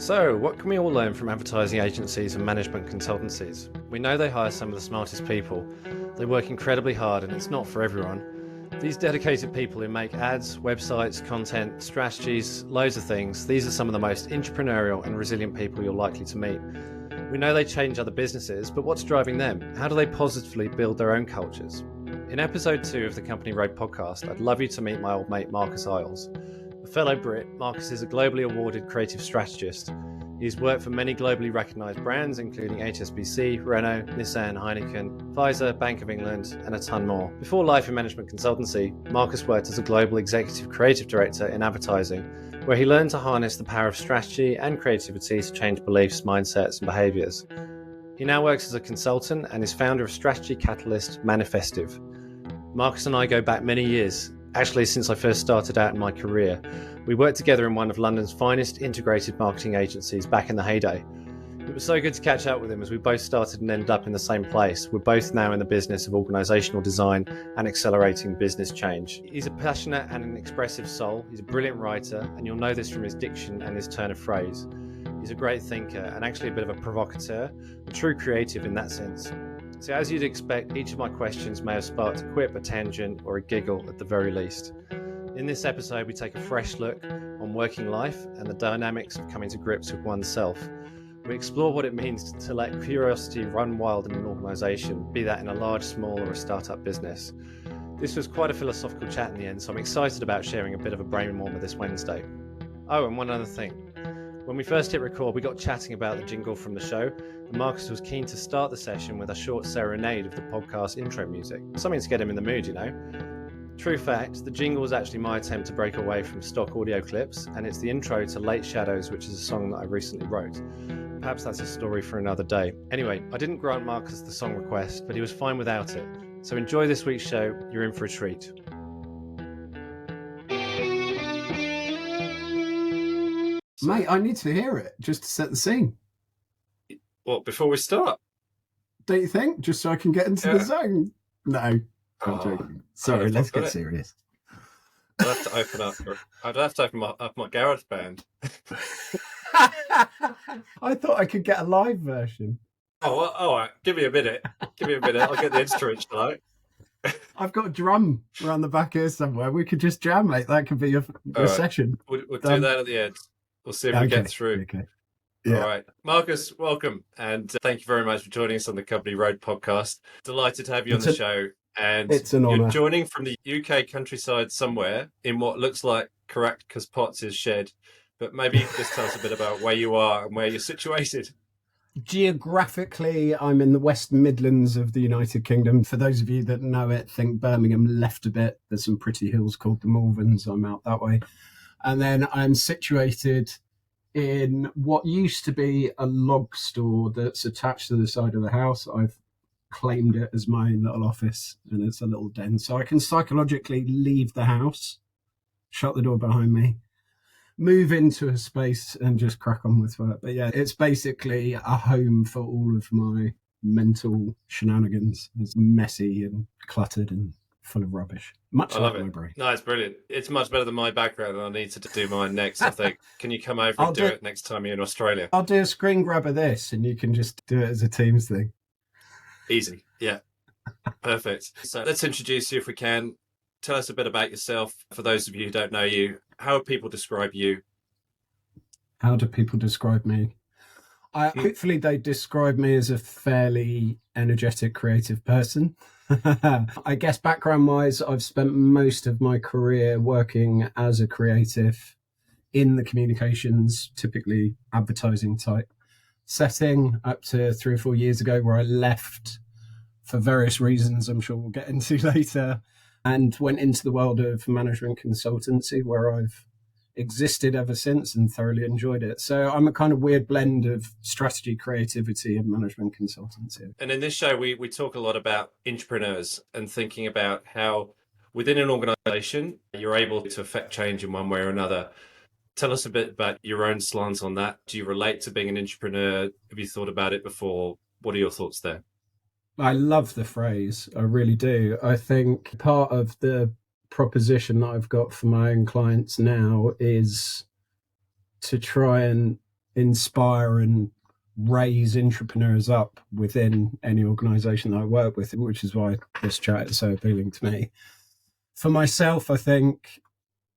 So, what can we all learn from advertising agencies and management consultancies? We know they hire some of the smartest people. They work incredibly hard and it's not for everyone. These dedicated people who make ads, websites, content, strategies, loads of things, these are some of the most entrepreneurial and resilient people you're likely to meet. We know they change other businesses, but what's driving them? How do they positively build their own cultures? In episode 2 of the Company Road podcast, I'd love you to meet my old mate Marcus Iles. A fellow Brit, Marcus is a globally awarded creative strategist. He's worked for many globally recognised brands, including HSBC, Renault, Nissan, Heineken, Pfizer, Bank of England, and a ton more. Before life in management consultancy, Marcus worked as a global executive creative director in advertising, where he learned to harness the power of strategy and creativity to change beliefs, mindsets, and behaviours. He now works as a consultant and is founder of strategy catalyst Manifestive. Marcus and I go back many years. Actually, since I first started out in my career, we worked together in one of London's finest integrated marketing agencies back in the heyday. It was so good to catch up with him as we both started and ended up in the same place. We're both now in the business of organisational design and accelerating business change. He's a passionate and an expressive soul. He's a brilliant writer, and you'll know this from his diction and his turn of phrase. He's a great thinker and actually a bit of a provocateur, a true creative in that sense. So as you'd expect, each of my questions may have sparked a quip, a tangent, or a giggle at the very least. In this episode, we take a fresh look on working life and the dynamics of coming to grips with oneself. We explore what it means to let curiosity run wild in an organisation, be that in a large, small, or a startup business. This was quite a philosophical chat in the end, so I'm excited about sharing a bit of a brain warmer this Wednesday. Oh, and one other thing. When we first hit record, we got chatting about the jingle from the show, and Marcus was keen to start the session with a short serenade of the podcast intro music. Something to get him in the mood, you know. True fact, the jingle was actually my attempt to break away from stock audio clips, and it's the intro to Late Shadows, which is a song that I recently wrote. Perhaps that's a story for another day. Anyway, I didn't grant Marcus the song request, but he was fine without it. So enjoy this week's show, you're in for a treat. Mate, I need to hear it just to set the scene. What, before we start? Don't you think? Just so I can get into the zone. No, I'm joking. Sorry, let's get serious. I'd have to open up my garage band. I thought I could get a live version. Oh, well, all right. Give me a minute. I'll get the instrument tonight. I've got a drum around the back here somewhere. We could just jam, mate. That could be your session. We'll do that at the end. We'll see if we get through. Okay. Yeah. All right. Marcus, welcome. And thank you very much for joining us on the Company Road podcast. Delighted to have you on the show. And it's an honour. You're joining from the UK countryside somewhere in what looks like Caracas Potts' shed. But maybe you could just tell us a bit about where you are and where you're situated. Geographically, I'm in the West Midlands of the United Kingdom. For those of you that know it, think Birmingham left a bit. There's some pretty hills called the Malverns. I'm out that way. And then I'm situated in what used to be a log store that's attached to the side of the house. I've claimed it as my little office, and it's a little den. So I can psychologically leave the house, shut the door behind me, move into a space and just crack on with work. But yeah, it's basically a home for all of my mental shenanigans. It's messy and cluttered and full of rubbish. Much like my brain. No, it's brilliant. It's much better than my background, and I need to do mine next. I think, can you come over and do it next time you're in Australia? I'll do a screen grab of this, and you can just do it as a Teams thing. Easy. Yeah. Perfect. So let's introduce you if we can. Tell us a bit about yourself. For those of you who don't know you, how do people describe you? How do people describe me? Hopefully they describe me as a fairly energetic, creative person. I guess background-wise, I've spent most of my career working as a creative in the communications, typically advertising type setting, up to 3 or 4 years ago, where I left for various reasons I'm sure we'll get into later, and went into the world of management consultancy, where I've existed ever since and thoroughly enjoyed it. So I'm a kind of weird blend of strategy, creativity, and management consultancy. And in this show, we talk a lot about entrepreneurs and thinking about how within an organization, you're able to affect change in one way or another. Tell us a bit about your own slants on that. Do you relate to being an entrepreneur? Have you thought about it before? What are your thoughts there? I love the phrase. I really do. I think part of the proposition that I've got for my own clients now is to try and inspire and raise entrepreneurs up within any organization that I work with, which is why this chat is so appealing to me. For myself, I think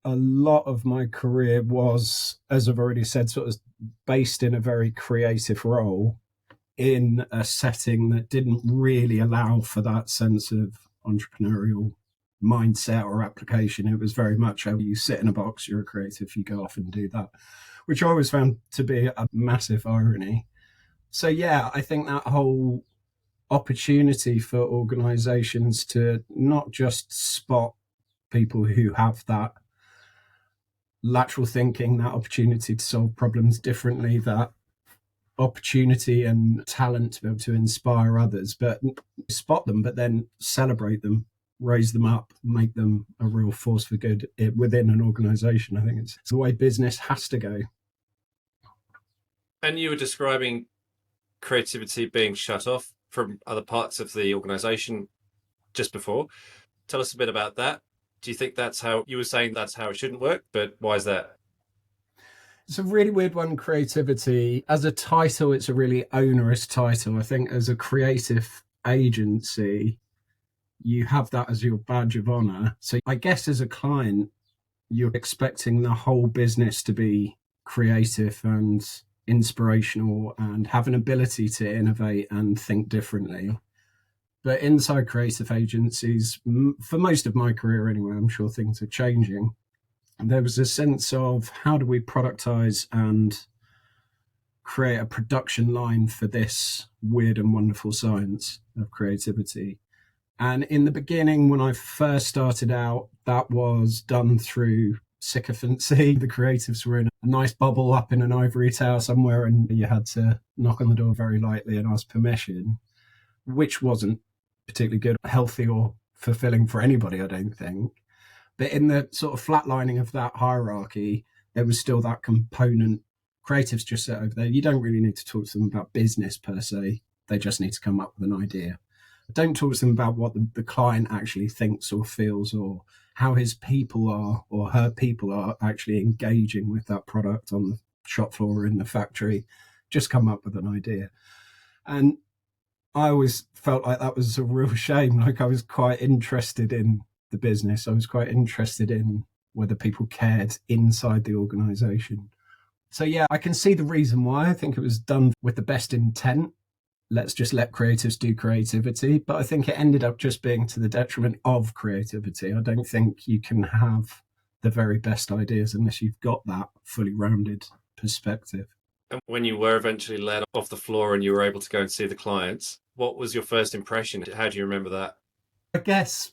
a lot of my career was, as I've already said, sort of based in a very creative role in a setting that didn't really allow for that sense of entrepreneurial mindset or application. It was very much, oh, you sit in a box, you're a creative, you go off and do that, which I always found to be a massive irony. So, yeah, I think that whole opportunity for organizations to not just spot people who have that lateral thinking, that opportunity to solve problems differently, that opportunity and talent to be able to inspire others, but spot them, but then celebrate them, raise them up, make them a real force for good within an organization. I think it's the way business has to go. And you were describing creativity being shut off from other parts of the organization just before. Tell us a bit about that. Do you think that's how you were saying that's how it shouldn't work? But why is that? It's a really weird one, creativity. As a title, it's a really onerous title. I think as a creative agency, you have that as your badge of honor. So I guess as a client, you're expecting the whole business to be creative and inspirational and have an ability to innovate and think differently. But inside creative agencies, for most of my career anyway, I'm sure things are changing. There was a sense of how do we productize and create a production line for this weird and wonderful science of creativity. And in the beginning, when I first started out, that was done through sycophancy. The creatives were in a nice bubble up in an ivory tower somewhere, and you had to knock on the door very lightly and ask permission, which wasn't particularly good, healthy, or fulfilling for anybody, I don't think. But in the sort of flatlining of that hierarchy, there was still that component. Creatives just sit over there. You don't really need to talk to them about business per se. They just need to come up with an idea. Don't talk to them about what the client actually thinks or feels, or how his people are or her people are actually engaging with that product on the shop floor or in the factory. Just come up with an idea. And I always felt like that was a real shame. Like I was quite interested in the business. I was quite interested in whether people cared inside the organization. So, yeah, I can see the reason why. I think it was done with the best intent. Let's just let creatives do creativity. But I think it ended up just being to the detriment of creativity. I don't think you can have the very best ideas unless you've got that fully rounded perspective. And when you were eventually let off the floor and you were able to go and see the clients, what was your first impression? How do you remember that? I guess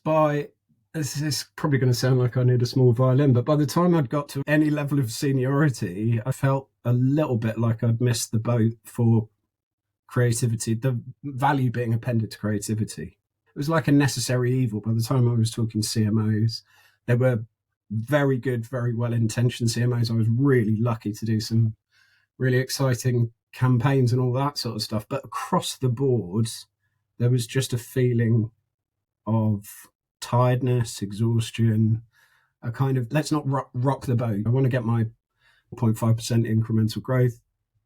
this is probably going to sound like I need a small violin, but by the time I'd got to any level of seniority, I felt a little bit like I'd missed the boat for creativity, the value being appended to creativity. It was like a necessary evil. By the time I was talking CMOs, they were very good, very well-intentioned CMOs. I was really lucky to do some really exciting campaigns and all that sort of stuff. But across the board, there was just a feeling of tiredness, exhaustion, a kind of let's not rock the boat. I want to get my 0.5% incremental growth.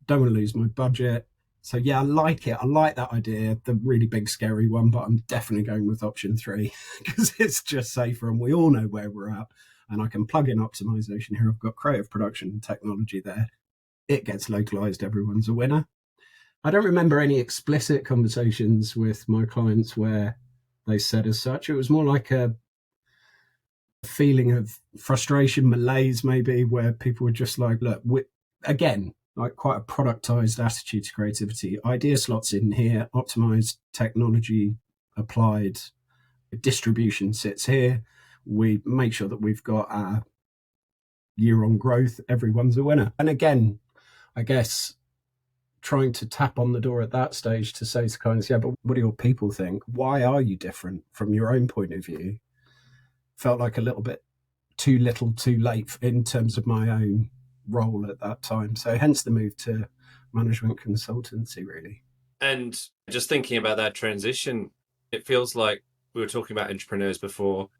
Don't want to lose my budget. So yeah, I like it. I like that idea, the really big scary one, but I'm definitely going with option 3 because it's just safer and we all know where we're at. And I can plug in optimization here. I've got creative production and technology there. It gets localized. Everyone's a winner. I don't remember any explicit conversations with my clients where they said as such. It was more like a feeling of frustration, malaise, maybe, where people were just like, look, again, like quite a productized attitude to creativity. Idea slots in here, optimized technology applied, distribution sits here. We make sure that we've got our year on growth. Everyone's a winner. And again, I guess trying to tap on the door at that stage to say to clients, yeah, but what do your people think? Why are you different from your own point of view? Felt like a little bit too little, too late in terms of my own role at that time. So hence the move to management consultancy, really. And just thinking about that transition, it feels like we were talking about entrepreneurs before.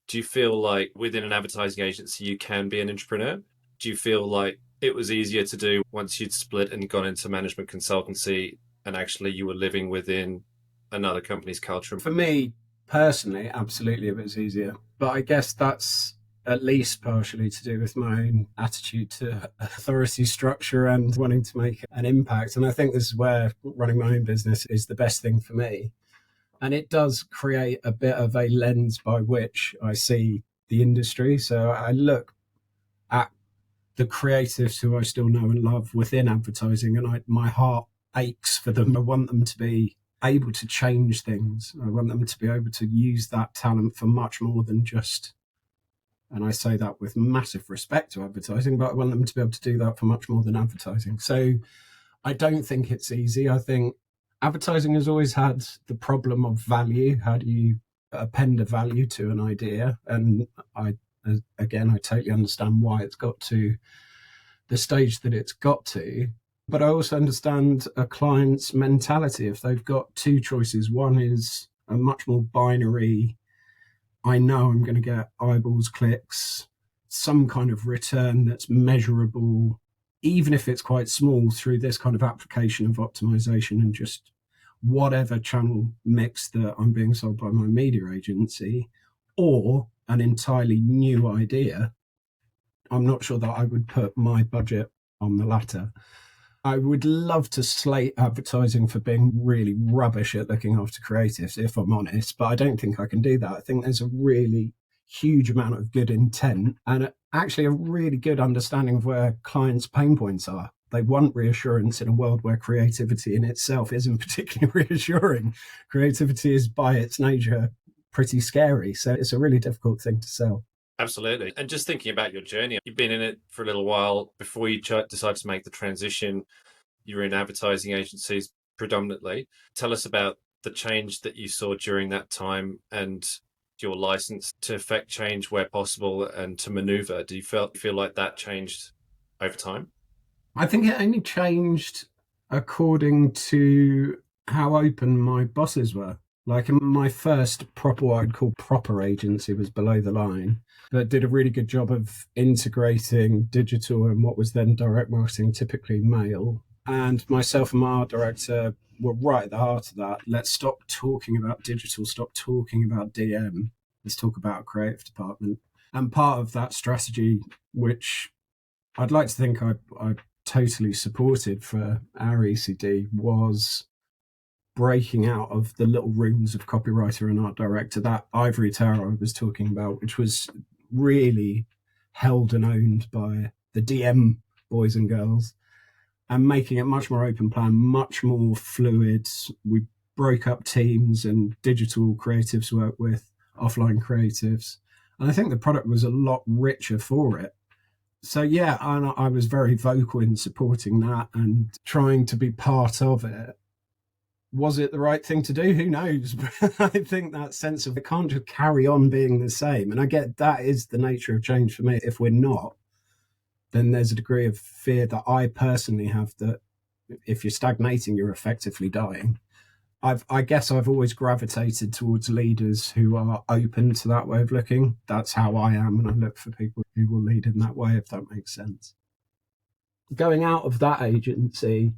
Do you feel like within an advertising agency, you can be an entrepreneur? Do you feel like it was easier to do once you'd split and gone into management consultancy and actually you were living within another company's culture? For me personally, absolutely, it was easier. But I guess that's at least partially to do with my own attitude to authority structure and wanting to make an impact. And I think this is where running my own business is the best thing for me. And it does create a bit of a lens by which I see the industry. So I look at the creatives who I still know and love within advertising, and my heart aches for them. I want them to be able to change things. I want them to be able to use that talent for much more than just, and I say that with massive respect to advertising, but I want them to be able to do that for much more than advertising. So I don't think it's easy. I think advertising has always had the problem of value. How do you append a value to an idea? And I totally understand why it's got to the stage that it's got to. But I also understand a client's mentality. If they've got two choices, one is a much more binary, I know I'm going to get eyeballs, clicks, some kind of return that's measurable, even if it's quite small, through this kind of application of optimization and just whatever channel mix that I'm being sold by my media agency, or an entirely new idea. I'm not sure that I would put my budget on the latter. I would love to slate advertising for being really rubbish at looking after creatives, if I'm honest, but I don't think I can do that. I think there's a really huge amount of good intent and actually a really good understanding of where clients' pain points are. They want reassurance in a world where creativity in itself isn't particularly reassuring. Creativity is by its nature pretty scary. So it's a really difficult thing to sell. Absolutely. And just thinking about your journey, you've been in it for a little while before you decided to make the transition. You were in advertising agencies predominantly. Tell us about the change that you saw during that time and your license to affect change where possible and to maneuver. Do you feel like that changed over time? I think it only changed according to how open my bosses were. Like in my first proper, what I'd call proper agency was Below the Line, but did a really good job of integrating digital and what was then direct marketing, typically mail. And myself and my art director were right at the heart of that. Let's stop talking about digital, stop talking about DM. Let's talk about a creative department. And part of that strategy, which I'd like to think I totally supported for our ECD, was breaking out of the little rooms of copywriter and art director, that ivory tower I was talking about, which was really held and owned by the DM boys and girls, and making it much more open plan, much more fluid. We broke up teams and digital creatives work with offline creatives. And I think the product was a lot richer for it. So yeah, I was very vocal in supporting that and trying to be part of it. Was it the right thing to do? Who knows? But I think that sense of it can't just carry on being the same. And I get that is the nature of change for me. If we're not, then there's a degree of fear that I personally have that if you're stagnating, you're effectively dying. I guess I've always gravitated towards leaders who are open to that way of looking. That's how I am, and I look for people who will lead in that way, if that makes sense. Going out of that agency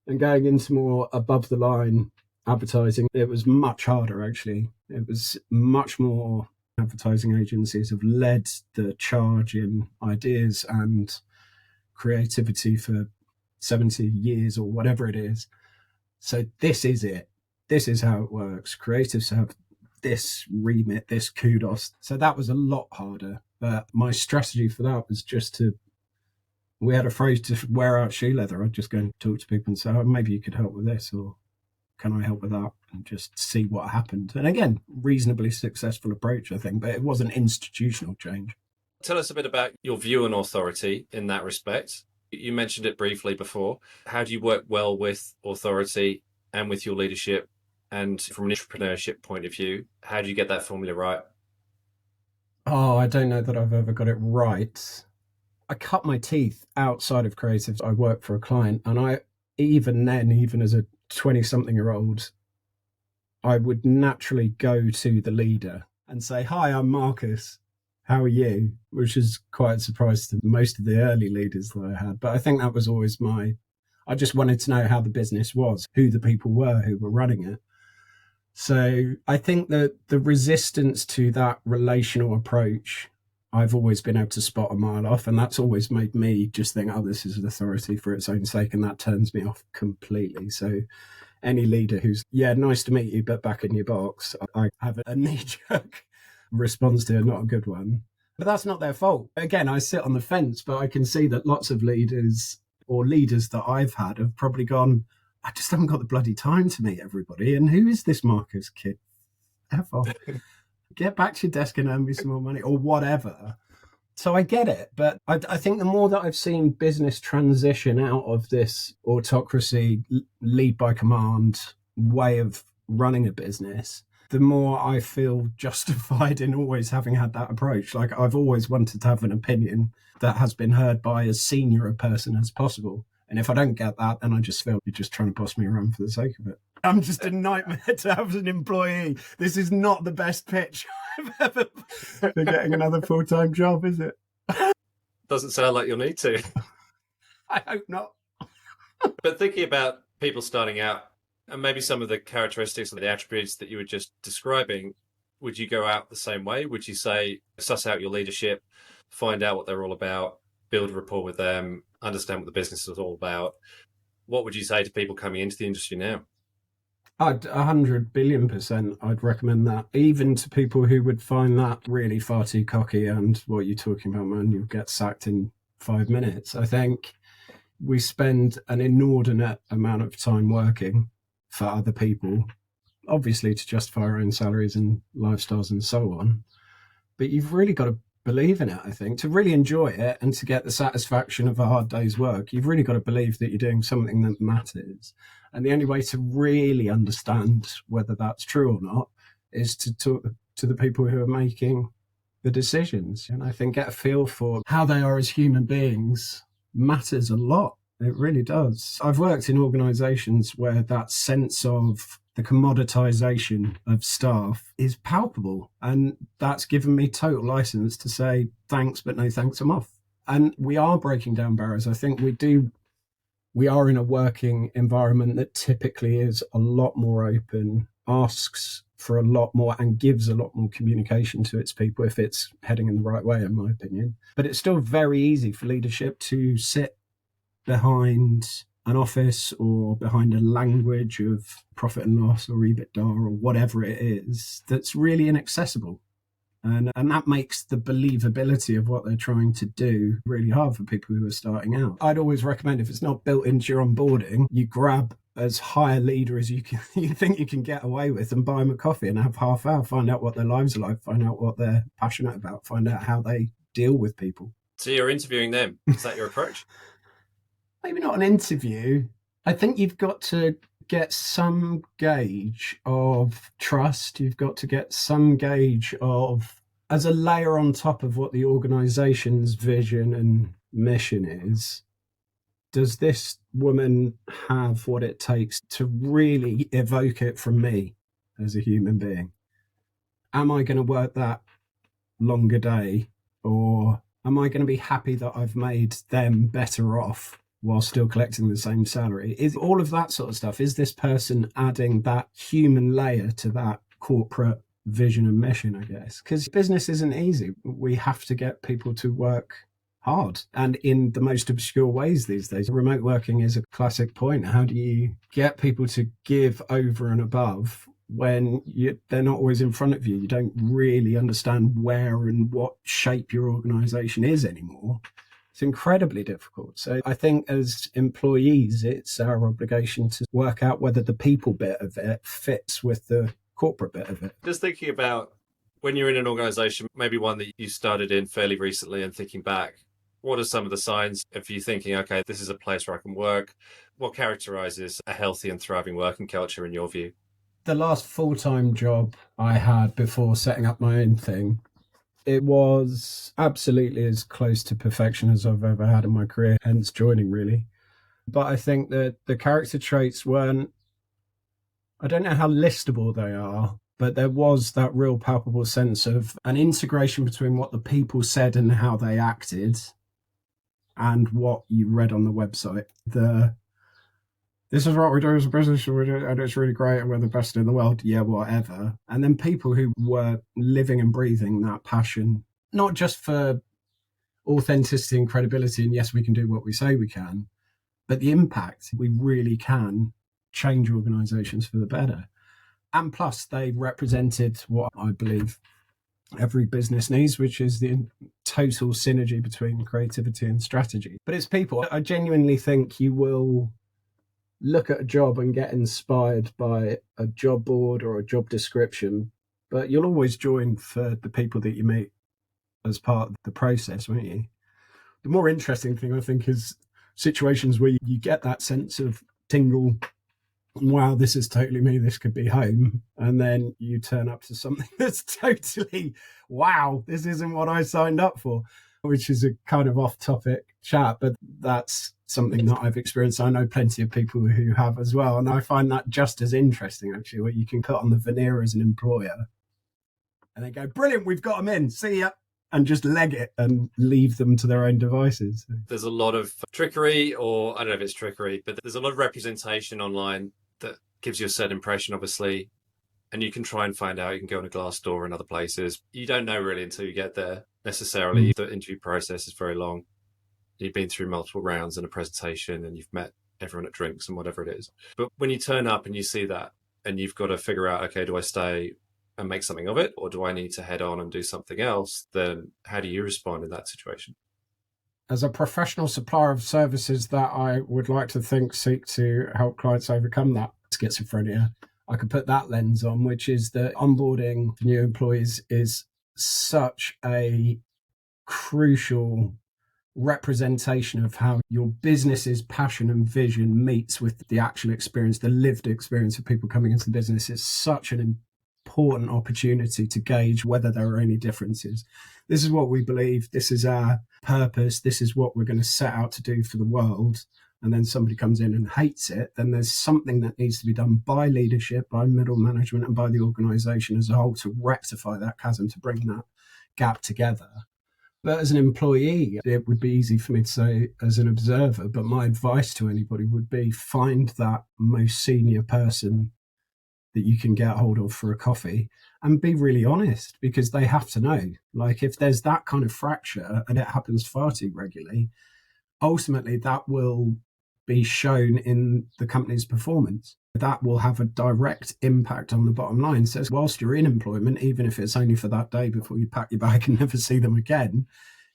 and going into more above the line advertising, it was much harder, actually. It was much more. Advertising agencies have led the charge in ideas and creativity for 70 years or whatever it is. So this is it. This is how it works. Creatives have this remit, this kudos. So that was a lot harder. But my strategy for that was just to, we had a phrase, to wear out shoe leather. I'd just go and talk to people and say, oh, maybe you could help with this, or can I help with that? And just see what happened. And again, reasonably successful approach, I think, but it was an institutional change. Tell us a bit about your view on authority in that respect. You mentioned it briefly before. How do you work well with authority and with your leadership? And from an entrepreneurship point of view, how do you get that formula right? Oh, I don't know that I've ever got it right. I cut my teeth outside of creatives. I work for a client, and even as a 20-something-year-old, I would naturally go to the leader and say, hi, I'm Marcus. how are you? Which is quite a surprise to most of the early leaders that I had. But I think that was always I just wanted to know how the business was, who the people were who were running it. So I think that the resistance to that relational approach, I've always been able to spot a mile off. And that's always made me just think, oh, this is an authority for its own sake. And that turns me off completely. So any leader who's, yeah, nice to meet you, but back in your box, I have a knee-jerk response to, not a good one. But that's not their fault. Again, I sit on the fence, but I can see that lots of leaders or leaders that I've had have probably gone, I just haven't got the bloody time to meet everybody. And who is this Marcus kid? F off. Get back to your desk and earn me some more money or whatever. So I get it. But I think the more that I've seen business transition out of this autocracy, lead by command way of running a business, the more I feel justified in always having had that approach. Like I've always wanted to have an opinion that has been heard by as senior a person as possible. And if I don't get that, then I just feel you're just trying to boss me around for the sake of it. I'm just a nightmare to have as an employee. This is not the best pitch I've ever for getting another full-time job, is it? Doesn't sound like you'll need to. I hope not. But thinking about people starting out and maybe some of the characteristics and the attributes that you were just describing, would you go out the same way? Would you say, suss out your leadership, find out what they're all about, build a rapport with them, understand what the business is all about? What would you say to people coming into the industry now? I'd 100 billion% I'd recommend that, even to people who would find that really far too cocky and what you're talking about, man, you'll get sacked in 5 minutes. I think we spend an inordinate amount of time working for other people, obviously to justify our own salaries and lifestyles and so on. But you've really got to believe in it, I think, to really enjoy it and to get the satisfaction of a hard day's work. You've really got to believe that you're doing something that matters. And the only way to really understand whether that's true or not is to talk to the people who are making the decisions. And I think get a feel for how they are as human beings matters a lot. It really does. I've worked in organizations where that sense of the commoditization of staff is palpable. And that's given me total license to say, thanks, but no thanks, I'm off. And we are breaking down barriers. I think we are in a working environment that typically is a lot more open, asks for a lot more and gives a lot more communication to its people if it's heading in the right way, in my opinion. But it's still very easy for leadership to sit behind an office or behind a language of profit and loss or EBITDA or whatever it is that's really inaccessible. And that makes the believability of what they're trying to do really hard for people who are starting out. I'd always recommend, if it's not built into your onboarding, you grab as high a leader as you think you can get away with and buy them a coffee and have half hour, find out what their lives are like, find out what they're passionate about, find out how they deal with people. So you're interviewing them. Is that your approach? Maybe not an interview. I think you've got to get some gauge of trust. You've got to get some gauge of, as a layer on top of what the organization's vision and mission is, does this woman have what it takes to really evoke it from me as a human being? Am I going to work that longer day, or am I going to be happy that I've made them better off while still collecting the same salary? Is all of that sort of stuff, is this person adding that human layer to that corporate vision and mission, I guess? Because business isn't easy. We have to get people to work hard and in the most obscure ways these days. Remote working is a classic point. How do you get people to give over and above when they're not always in front of you? You don't really understand where and what shape your organization is anymore. It's incredibly difficult. So I think as employees, it's our obligation to work out whether the people bit of it fits with the corporate bit of it. Just thinking about when you're in an organization, maybe one that you started in fairly recently, and thinking back, what are some of the signs of you thinking, okay, this is a place where I can work? What characterizes a healthy and thriving working culture in your view? The last full-time job I had before setting up my own thing, it was absolutely as close to perfection as I've ever had in my career, hence joining, really. But I think that the character traits weren't, I don't know how listable they are, But there was that real palpable sense of an integration between what the people said and how they acted and what you read on the website. This is what we do as a business, and it's really great, and we're the best in the world. Yeah, whatever. And then people who were living and breathing that passion, not just for authenticity and credibility, and yes, we can do what we say we can, but the impact, we really can change organizations for the better. And plus, they represented what I believe every business needs, which is the total synergy between creativity and strategy. But it's people. I genuinely think you will look at a job and get inspired by a job board or a job description, but you'll always join for the people that you meet as part of the process, won't you? The more interesting thing, I think, is situations where you get that sense of tingle, wow, this is totally me, this could be home, and then you turn up to something that's totally, wow, this isn't what I signed up for, which is a kind of off-topic chat, but that's something that I've experienced. I know plenty of people who have as well, and I find that just as interesting, actually, where you can put on the veneer as an employer and they go, brilliant, we've got them in, see ya, and just leg it and leave them to their own devices. There's a lot of trickery, or I don't know if it's trickery, but there's a lot of representation online that gives you a certain impression, obviously, and you can try and find out. You can go on a Glassdoor and other places. You don't know really until you get there necessarily. The interview process is very long. You've been through multiple rounds and a presentation, and you've met everyone at drinks and whatever it is. But when you turn up and you see that, and you've got to figure out, okay, do I stay and make something of it, or do I need to head on and do something else? Then how do you respond in that situation? As a professional supplier of services that I would like to think seek to help clients overcome that schizophrenia, I could put that lens on, which is that onboarding new employees is such a crucial representation of how your business's passion and vision meets with the actual experience, the lived experience of people coming into the business. It's such an important opportunity to gauge whether there are any differences. This is what we believe. This is our purpose. This is what we're going to set out to do for the world. And then somebody comes in and hates it, then there's something that needs to be done by leadership, by middle management, and by the organization as a whole to rectify that chasm, to bring that gap together. But as an employee, it would be easy for me to say as an observer, but my advice to anybody would be find that most senior person that you can get hold of for a coffee and be really honest, because they have to know. Like, if there's that kind of fracture, and it happens far too regularly, ultimately that will be shown in the company's performance. That will have a direct impact on the bottom line. So whilst you're in employment, even if it's only for that day before you pack your bag and never see them again,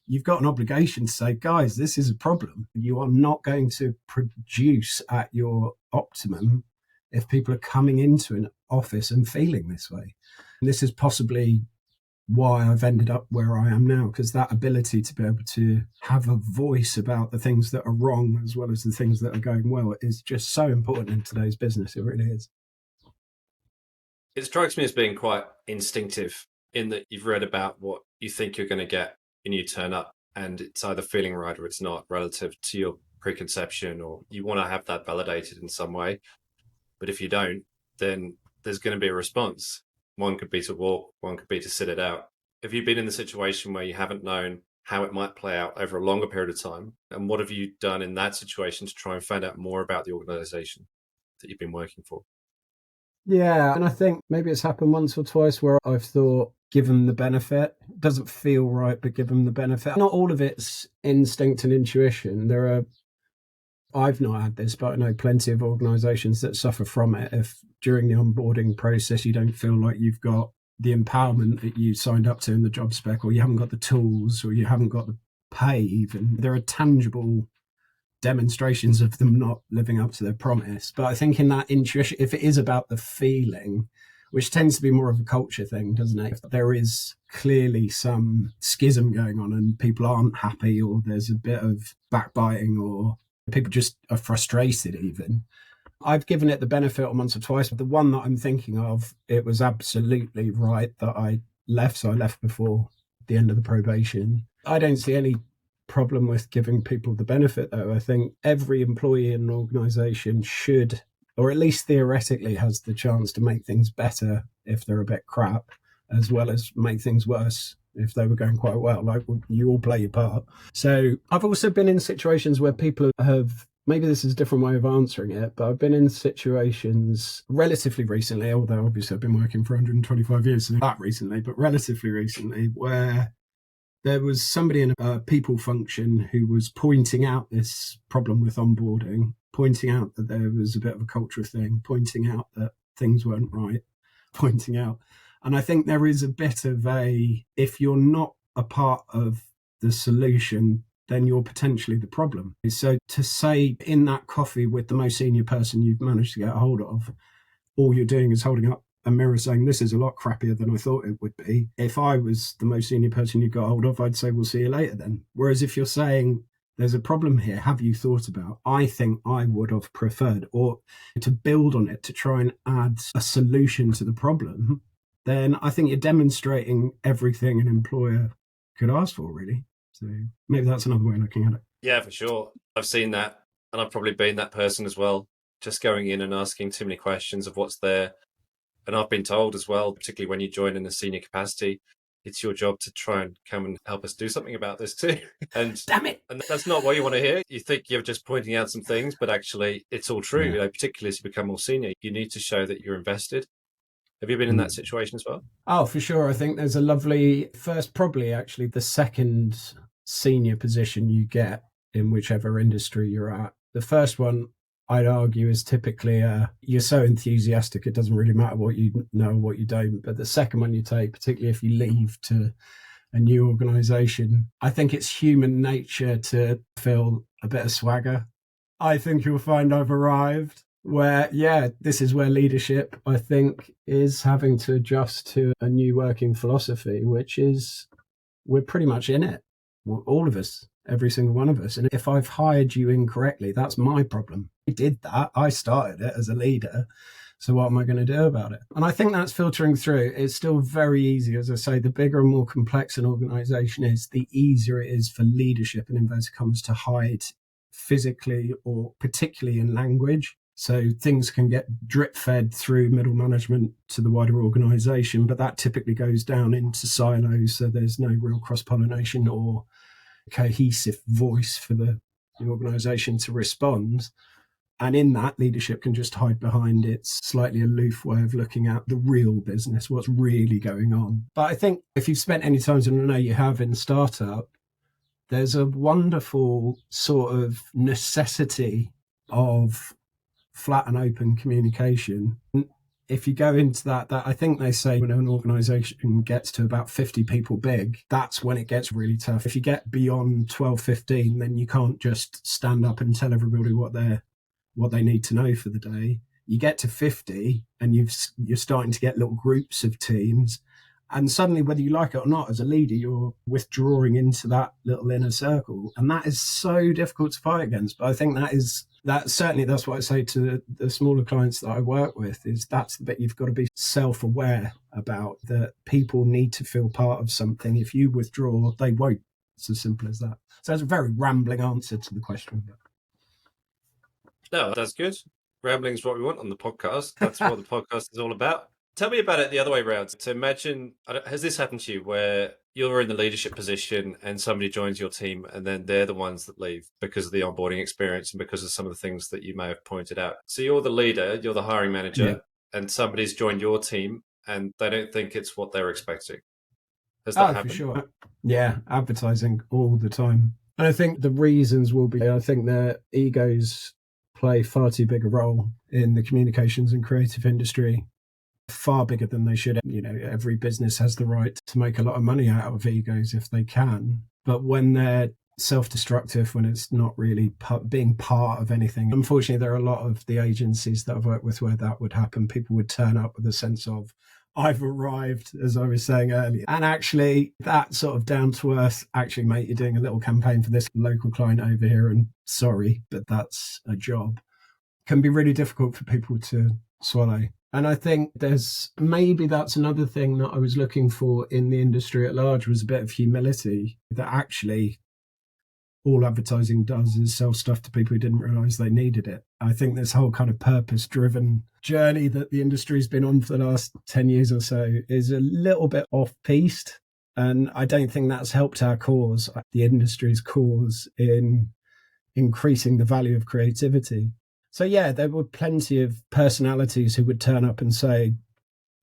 you've got an obligation to say, guys, this is a problem. You are not going to produce at your optimum if people are coming into an office and feeling this way. And this is possibly why I've ended up where I am now, because that ability to be able to have a voice about the things that are wrong as well as the things that are going well is just so important in today's business. It really is. It strikes me as being quite instinctive, in that you've read about what you think you're going to get and you turn up, and it's either feeling right or it's not, relative to your preconception, or you want to have that validated in some way. But if you don't, then there's going to be a response. One could be to walk, one could be to sit it out. Have you been in the situation where you haven't known how it might play out over a longer period of time? And what have you done in that situation to try and find out more about the organization that you've been working for? Yeah, and I think maybe it's happened once or twice where I've thought, give them the benefit. It doesn't feel right, but give them the benefit. Not all of it's instinct and intuition. I've not had this, but I know plenty of organizations that suffer from it. If during the onboarding process you don't feel like you've got the empowerment that you signed up to in the job spec, or you haven't got the tools, or you haven't got the pay even, there are tangible demonstrations of them not living up to their promise. But I think in that intuition, if it is about the feeling, which tends to be more of a culture thing, doesn't it? If there is clearly some schism going on and people aren't happy, or there's a bit of backbiting, or people just are frustrated even, I've given it the benefit once or twice. But the one that I'm thinking of, it was absolutely right that I left. So I left before the end of the probation. I don't see any problem with giving people the benefit, though. I think every employee in an organization should, or at least theoretically has the chance to make things better if they're a bit crap, as well as make things worse if they were going quite well. Like, you all play your part. So I've also been in situations where people have, maybe this is a different way of answering it, but I've been in situations relatively recently, although obviously I've been working for 125 years, so not recently, but relatively recently, where there was somebody in a people function who was pointing out this problem with onboarding, pointing out that there was a bit of a culture thing, pointing out that things weren't right, pointing out. And I think there is a bit of if you're not a part of the solution, then you're potentially the problem. So to say in that coffee with the most senior person you've managed to get a hold of, all you're doing is holding up a mirror saying, this is a lot crappier than I thought it would be. If I was the most senior person you got hold of, I'd say, we'll see you later then. Whereas if you're saying, there's a problem here, have you thought about? I think I would have preferred, or to build on it, to try and add a solution to the problem, then I think you're demonstrating everything an employer could ask for, really. So maybe that's another way of looking at it. Yeah, for sure. I've seen that, and I've probably been that person as well, just going in and asking too many questions of what's there. And I've been told as well, particularly when you join in a senior capacity, it's your job to try and come and help us do something about this too. And damn it! And that's not what you want to hear. You think you're just pointing out some things, but actually it's all true. Yeah. Particularly as you become more senior, you need to show that you're invested. Have you been in that situation as well? Oh, for sure. I think there's a lovely first, probably actually the second senior position you get in whichever industry you're at. The first one, I'd argue, is typically you're so enthusiastic it doesn't really matter what you know or what you don't. But the second one you take, particularly if you leave to a new organization, I think it's human nature to feel a bit of swagger. I think you'll find I've arrived. Where, this is where leadership, I think, is having to adjust to a new working philosophy, which is we're pretty much in it. All of us, every single one of us. And if I've hired you incorrectly, that's my problem. I did that. I started it as a leader. So what am I going to do about it? And I think that's filtering through. It's still very easy. As I say, the bigger and more complex an organization is, the easier it is for leadership, in inverted commas, to hide physically or particularly in language. So things can get drip fed through middle management to the wider organization, but that typically goes down into silos. So there's no real cross-pollination or cohesive voice for the organization to respond. And in that, leadership can just hide behind its slightly aloof way of looking at the real business, what's really going on. But I think if you've spent any time, and I know you have, in startup, there's a wonderful sort of necessity of flat and open communication. If you go into that I think they say when an organization gets to about 50 people big, that's when it gets really tough. If you get beyond 12, 15, then you can't just stand up and tell everybody what they need to know for the day. You get to 50 and you're starting to get little groups of teams. And suddenly, whether you like it or not, as a leader, you're withdrawing into that little inner circle. And that is so difficult to fight against. But I think that's what I say to the smaller clients that I work with, is that's the bit you've got to be self-aware about, that people need to feel part of something. If you withdraw, they won't. It's as simple as that. So that's a very rambling answer to the question. No, that's good. Rambling is what we want on the podcast. That's what the podcast is all about. Tell me about it the other way around. So imagine, has this happened to you where you're in the leadership position and somebody joins your team and then they're the ones that leave because of the onboarding experience and because of some of the things that you may have pointed out? So you're the leader, you're the hiring manager, and somebody's joined your team and they don't think it's what they're expecting. Has that happened? For sure. Yeah, advertising all the time. And I think the reasons will be, I think their egos play far too big a role in the communications and creative industry, far bigger than they should. Every business has the right to make a lot of money out of egos if they can. But when they're self-destructive, when it's not really being part of anything, unfortunately, there are a lot of the agencies that I've worked with where that would happen. People would turn up with a sense of, I've arrived, as I was saying earlier. And actually, that sort of down to earth, actually, mate, you're doing a little campaign for this local client over here, and sorry, but that's a job, can be really difficult for people to swallow. And I think that's another thing that I was looking for in the industry at large, was a bit of humility, that actually all advertising does is sell stuff to people who didn't realize they needed it. I think this whole kind of purpose-driven journey that the industry's been on for the last 10 years or so is a little bit off-piste. And I don't think that's helped our cause, the industry's cause, in increasing the value of creativity. So yeah, there were plenty of personalities who would turn up and say,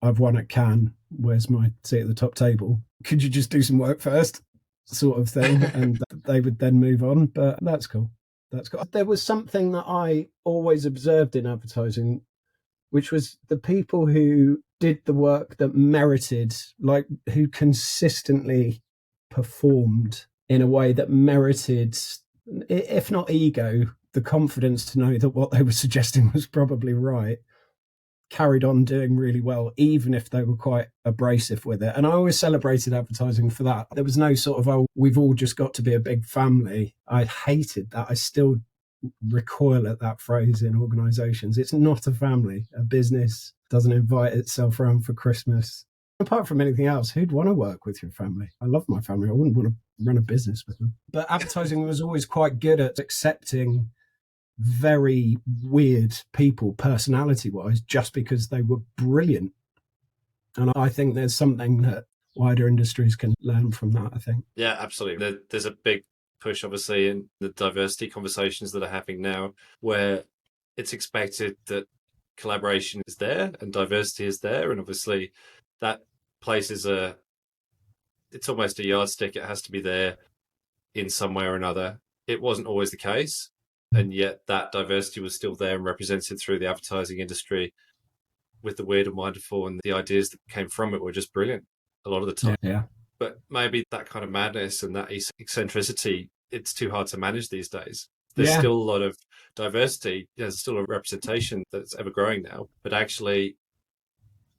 I've won at Cannes, where's my seat at the top table? Could you just do some work first? Sort of thing. And they would then move on. But that's cool. That's cool. There was something that I always observed in advertising, which was the people who did the work that merited, like who consistently performed in a way that merited, if not ego, the confidence to know that what they were suggesting was probably right, carried on doing really well, even if they were quite abrasive with it. And I always celebrated advertising for that. There was no sort of, oh, we've all just got to be a big family. I hated that. I still recoil at that phrase in organizations. It's not a family. A business doesn't invite itself around for Christmas. Apart from anything else, who'd want to work with your family? I love my family. I wouldn't want to run a business with them. But advertising was always quite good at accepting very weird people, personality-wise, just because they were brilliant. And I think there's something that wider industries can learn from that, I think. Yeah, absolutely. There's a big push, obviously, in the diversity conversations that are happening now, where it's expected that collaboration is there and diversity is there. And obviously that places it's almost a yardstick. It has to be there in some way or another. It wasn't always the case. And yet that diversity was still there and represented through the advertising industry with the weird and wonderful, and the ideas that came from it were just brilliant a lot of the time. Yeah. But maybe that kind of madness and that eccentricity, it's too hard to manage these days. There's still a lot of diversity. There's still a representation that's ever growing now, but actually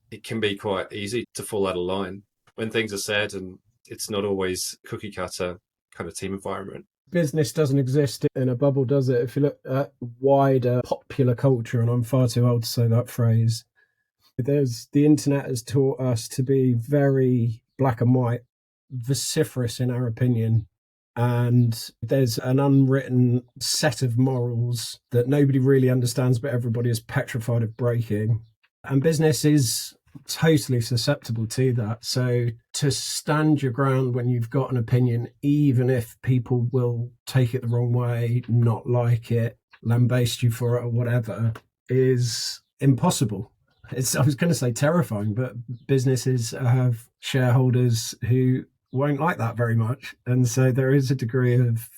it can be quite easy to fall out of line when things are said, and it's not always cookie cutter kind of team environment. Business doesn't exist in a bubble, does it? If you look at wider popular culture, and I'm far too old to say that phrase, the internet has taught us to be very black and white, vociferous in our opinion. And there's an unwritten set of morals that nobody really understands, but everybody is petrified of breaking. And business is totally susceptible to that. So to stand your ground when you've got an opinion, even if people will take it the wrong way, not like it, lambaste you for it or whatever, is impossible. I was going to say terrifying, but businesses have shareholders who won't like that very much. And so there is a degree of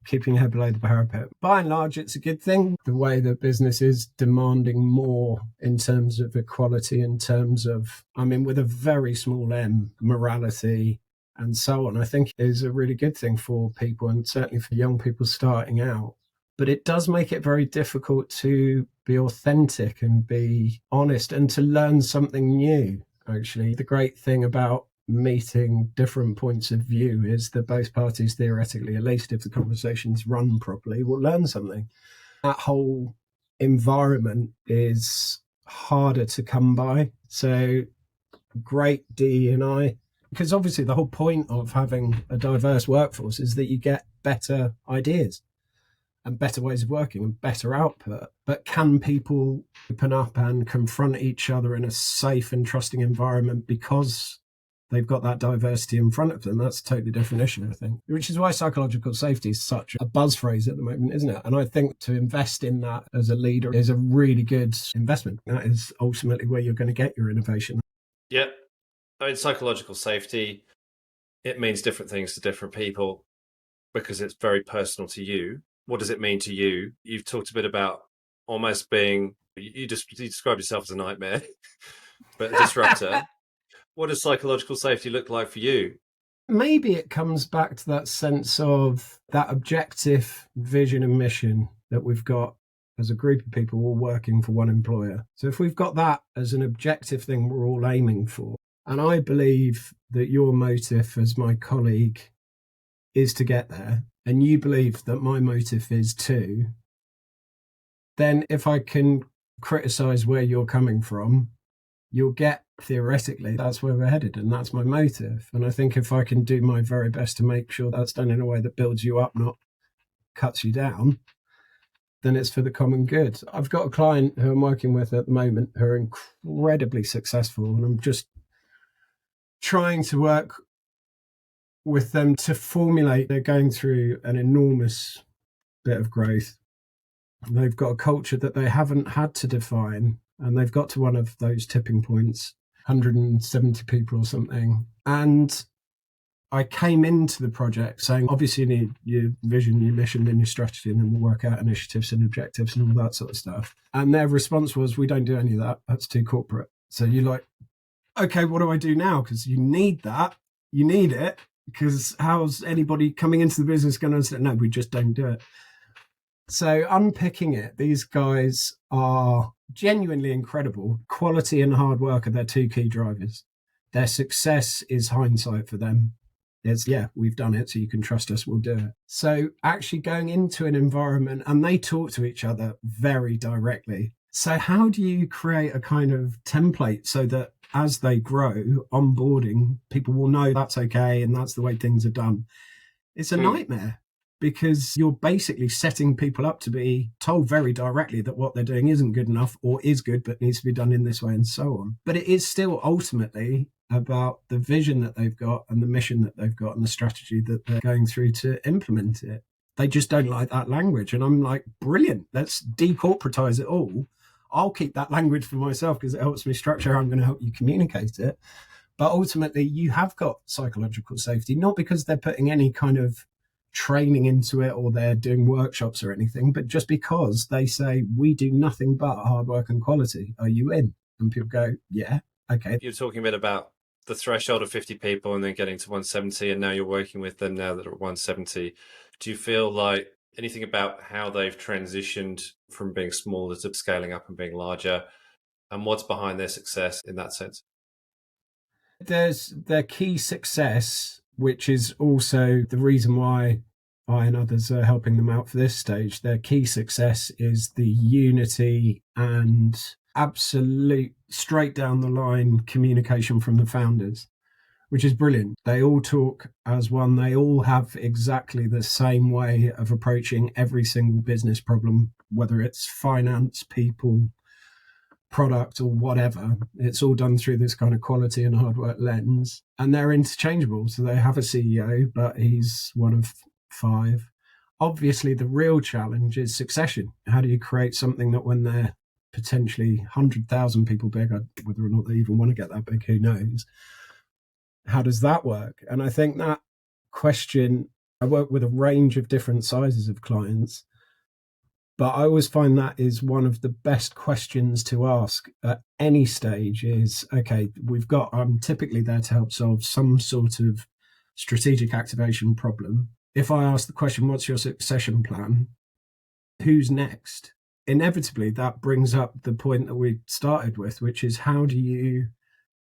keeping your head below the parapet. By and large, it's a good thing. The way that business is demanding more in terms of equality, in terms of, with a very small m, morality and so on, I think is a really good thing for people, and certainly for young people starting out. But it does make it very difficult to be authentic and be honest and to learn something new, actually. The great thing about meeting different points of view is that both parties, theoretically, at least if the conversations run properly, will learn something. That whole environment is harder to come by. So great DE&I, because obviously the whole point of having a diverse workforce is that you get better ideas and better ways of working and better output. But can people open up and confront each other in a safe and trusting environment because they've got that diversity in front of them? That's a totally different issue, I think, which is why psychological safety is such a buzz phrase at the moment, isn't it? And I think to invest in that as a leader is a really good investment. That is ultimately where you're going to get your innovation. Yep. Psychological safety, it means different things to different people because it's very personal to you. What does it mean to you? You've talked a bit about almost being, you describe yourself as a nightmare, but a disruptor. What does psychological safety look like for you? Maybe it comes back to that sense of that objective vision and mission that we've got as a group of people all working for one employer. So if we've got that as an objective thing we're all aiming for, and I believe that your motive as my colleague is to get there, and you believe that my motive is too, then if I can criticize where you're coming from, you'll get, theoretically, that's where we're headed, and that's my motive. And I think if I can do my very best to make sure that's done in a way that builds you up, not cuts you down, then it's for the common good. I've got a client who I'm working with at the moment who are incredibly successful, and I'm just trying to work with them to formulate. They're going through an enormous bit of growth. They've got a culture that they haven't had to define, and they've got to one of those tipping points, 170 people or something. And I came into the project saying, obviously, you need your vision, your mission, and your strategy, and then we'll work out initiatives and objectives and all that sort of stuff. And their response was, we don't do any of that. That's too corporate. So you're like, okay, what do I do now? Because you need that. You need it. Because how's anybody coming into the business going to say, no, we just don't do it? So unpicking it, these guys are genuinely incredible. Quality and hard work are their two key drivers. Their success is hindsight for them. It's, yeah, we've done it, so you can trust us, we'll do it. So actually going into an environment, and they talk to each other very directly. So how do you create a kind of template so that as they grow, onboarding, people will know that's okay and that's the way things are done? It's a nightmare, because you're basically setting people up to be told very directly that what they're doing isn't good enough or is good but needs to be done in this way and so on. But it is still ultimately about the vision that they've got and the mission that they've got and the strategy that they're going through to implement it. They just don't like that language. And I'm like, brilliant, let's decorporatize it all. I'll keep that language for myself because it helps me structure how I'm going to help you communicate it. But ultimately, you have got psychological safety, not because they're putting any kind of training into it or they're doing workshops or anything, but just because they say, we do nothing but hard work and quality. Are you in? And people go, yeah, okay. You're talking a bit about the threshold of 50 people and then getting to 170, and now you're working with them now that are at 170. Do you feel like anything about how they've transitioned from being smaller to scaling up and being larger, and what's behind their success in that sense? There's their key success, which is also the reason why I and others are helping them out for this stage. Their key success is the unity and absolute straight down the line communication from the founders, which is brilliant. They all talk as one. They all have exactly the same way of approaching every single business problem, whether it's finance, people, product, or whatever. It's all done through this kind of quality and hard work lens. And they're interchangeable. So they have a CEO, but he's one of 5. Obviously, the real challenge is succession. How do you create something that when they're potentially 100,000 people big, whether or not they even want to get that big, who knows? How does that work? And I think that question, I work with a range of different sizes of clients, but I always find that is one of the best questions to ask at any stage is, okay, I'm typically there to help solve some sort of strategic activation problem. If I ask the question, what's your succession plan? Who's next? Inevitably, that brings up the point that we started with, which is how do you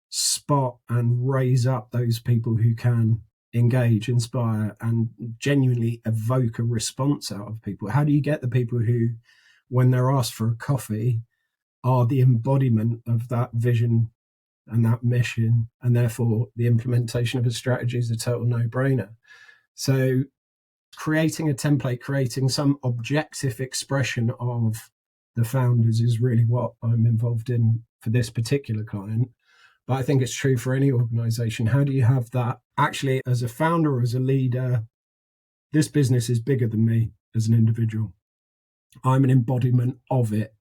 spot and raise up those people who can engage, inspire, and genuinely evoke a response out of people? How do you get the people who, when they're asked for a coffee, are the embodiment of that vision and that mission, and therefore the implementation of a strategy is a total no-brainer? So creating a template, creating some objective expression of the founders is really what I'm involved in for this particular client. But I think it's true for any organization. How do you have that actually as a founder or as a leader? This business is bigger than me as an individual. I'm an embodiment of it.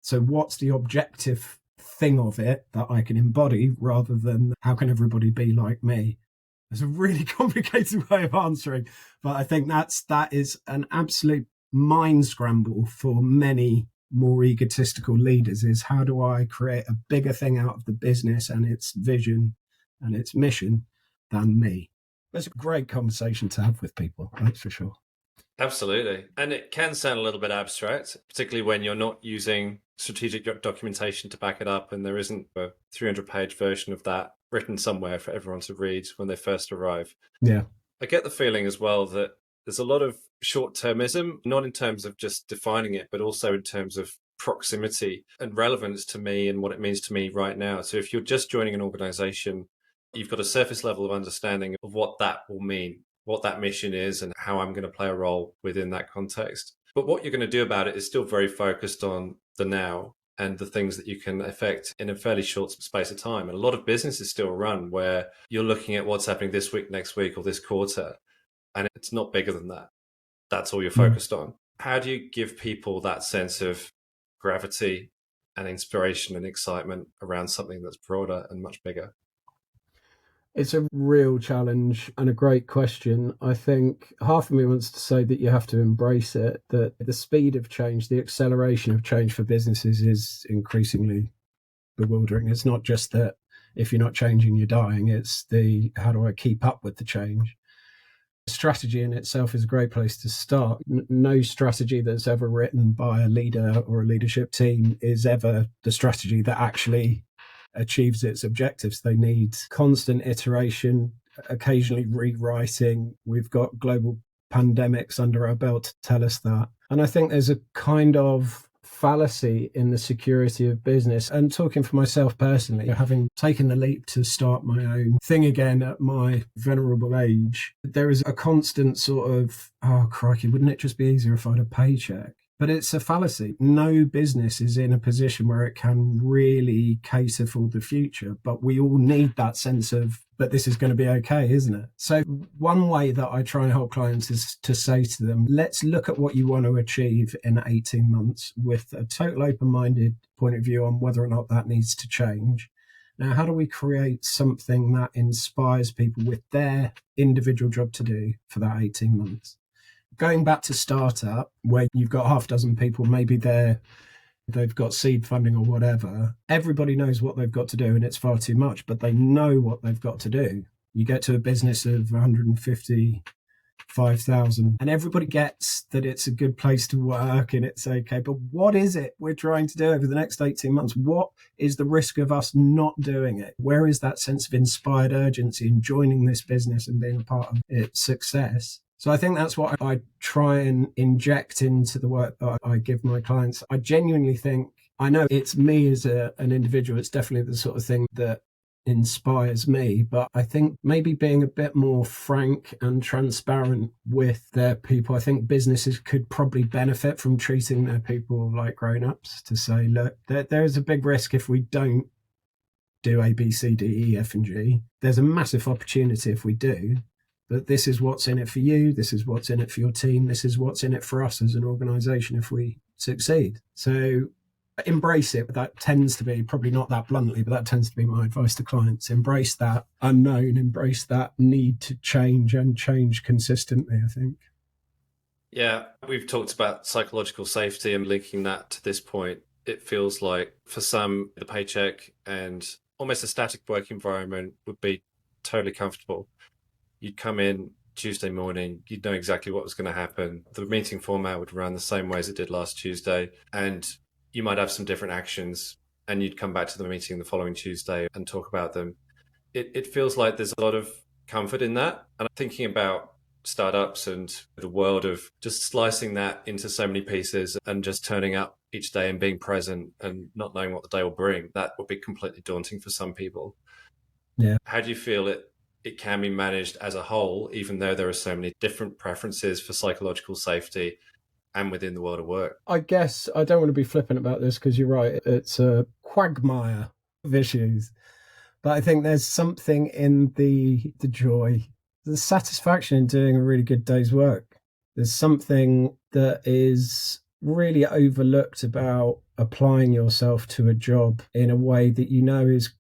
So what's the objective thing of it that I can embody rather than how can everybody be like me? It's a really complicated way of answering, but I think that is an absolute mind scramble for many more egotistical leaders, is how do I create a bigger thing out of the business and its vision and its mission than me? It's a great conversation to have with people, that's for sure. Absolutely. And it can sound a little bit abstract, particularly when you're not using strategic documentation to back it up and there isn't a 300-page version of that written somewhere for everyone to read when they first arrive. Yeah. I get the feeling as well that there's a lot of short-termism, not in terms of just defining it, but also in terms of proximity and relevance to me and what it means to me right now. So if you're just joining an organization, you've got a surface level of understanding of what that will mean. what that mission is and how I'm going to play a role within that context. But what you're going to do about it is still very focused on the now and the things that you can affect in a fairly short space of time. And a lot of businesses still run where you're looking at what's happening this week, next week, or this quarter, and it's not bigger than that. That's all you're focused on. How do you give people that sense of gravity and inspiration and excitement around something that's broader and much bigger? It's a real challenge and a great question. I think half of me wants to say that you have to embrace it, that the speed of change, the acceleration of change for businesses is increasingly bewildering. It's not just that if you're not changing, you're dying. It's the how do I keep up with the change? Strategy in itself is a great place to start. No strategy that's ever written by a leader or a leadership team is ever the strategy that actually achieves its objectives. They need constant iteration, occasionally rewriting. We've got global pandemics under our belt to tell us that. And I think there's a kind of fallacy in the security of business. And talking for myself personally, having taken the leap to start my own thing again at my venerable age, there is a constant sort of, oh, crikey, wouldn't it just be easier if I had a paycheck? But it's a fallacy. No business is in a position where it can really cater for the future, but we all need that sense of, but this is going to be okay, isn't it? So one way that I try and help clients is to say to them, let's look at what you want to achieve in 18 months with a total open-minded point of view on whether or not that needs to change. Now, how do we create something that inspires people with their individual job to do for that 18 months? Going back to startup, where you've got half a dozen people, maybe they've got seed funding or whatever. Everybody knows what they've got to do, and it's far too much, but they know what they've got to do. You get to a business of 155,000, and everybody gets that it's a good place to work and it's okay. But what is it we're trying to do over the next 18 months? What is the risk of us not doing it? Where is that sense of inspired urgency in joining this business and being a part of its success? So I think that's what I try and inject into the work that I give my clients. I genuinely think, I know it's me as an individual, it's definitely the sort of thing that inspires me, but I think maybe being a bit more frank and transparent with their people. I think businesses could probably benefit from treating their people like grown-ups, to say, look, there's a big risk if we don't do A, B, C, D, E, F, and G. There's a massive opportunity if we do. But this is what's in it for you. This is what's in it for your team. This is what's in it for us as an organization if we succeed. So embrace it. That tends to be, probably not that bluntly, but that tends to be my advice to clients. Embrace that unknown, embrace that need to change and change consistently, I think. Yeah, we've talked about psychological safety and linking that to this point. It feels like for some, the paycheck and almost a static work environment would be totally comfortable. You'd come in Tuesday morning, you'd know exactly what was going to happen. The meeting format would run the same way as it did last Tuesday, and you might have some different actions, and you'd come back to the meeting the following Tuesday and talk about them. It feels like there's a lot of comfort in that. And I'm thinking about startups and the world of just slicing that into so many pieces and just turning up each day and being present and not knowing what the day will bring. That would be completely daunting for some people. Yeah. How do you feel it can be managed as a whole, even though there are so many different preferences for psychological safety and within the world of work? I guess I don't want to be flippant about this because you're right. It's a quagmire of issues. But I think there's something in the joy, the satisfaction in doing a really good day's work. There's something that is really overlooked about applying yourself to a job in a way that you know is